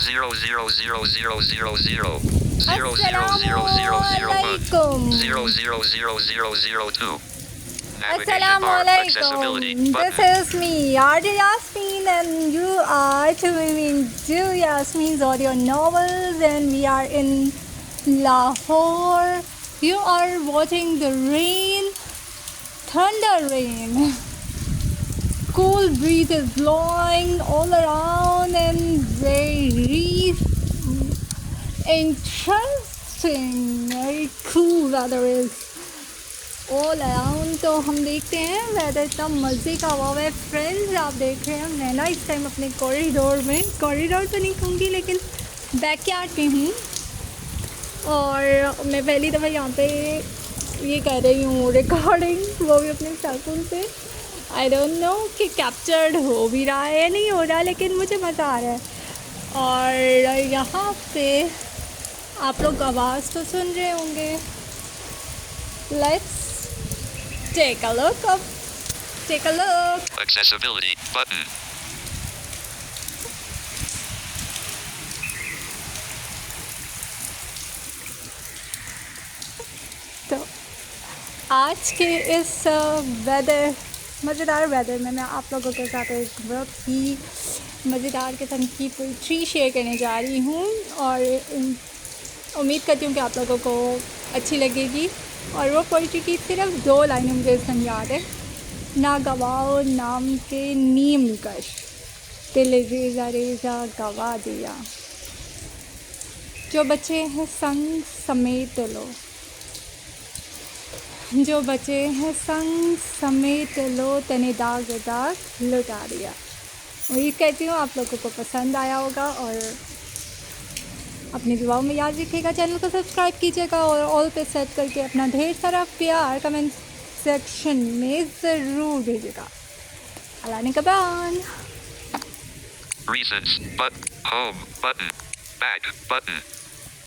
Assalamualaikum. 0000002. Assalamualaikum. This is me, RJ Yasmeen, and you are tuning to Yasmeen's audio novels, and we are in Lahore. You are watching the rain, thunder rain. Cool breeze is blowing all around, and very interesting, very cool weather is all around. तो हम देखते हैं weather इतना मज़े का हुआ है friends. आप देख रहे हैं मैं ना इस टाइम अपने कॉरिडोर तो नहीं कहूँगी लेकिन बैकयार्ड में हूँ, और मैं पहली दफ़ा यहाँ पे ये कर रही हूँ रिकॉर्डिंग, वो भी अपने सेलफोन से. आई डोंट नो कि कैप्चर्ड हो भी रहा है या नहीं हो रहा, लेकिन मुझे मज़ा आ रहा है. और यहाँ पे आप लोग आवाज़ तो सुन रहे होंगे. Let's take a look. Accessibility button. तो आज के इस मज़ेदार वेदर में मैं आप लोगों के साथ एक बहुत ही मज़ेदार किस्म की पोइट्री शेयर करने जा रही हूँ, और उम्मीद करती हूँ कि आप लोगों को अच्छी लगेगी. और वो पोइट्री की सिर्फ 2 लाइनें मुझे इसमें याद है. ना गवाओ नाम के नीम कश, दिल रेजा रेजा गवा दिया. जो बचे हैं संग समेत लो, जो बचे हैं संग समेत लो, तने दाग दाग लुटा दिया. उम्मीद करती हूँ आप लोगों को पसंद आया होगा, और अपनी दुआओं में याद रखिएगा. चैनल को सब्सक्राइब कीजिएगा और ऑल पे सेट करके अपना ढेर सारा प्यार कमेंट सेक्शन में ज़रूर भेजिएगा. अल्लाह ने कबान. Recents button. Home button. Back button.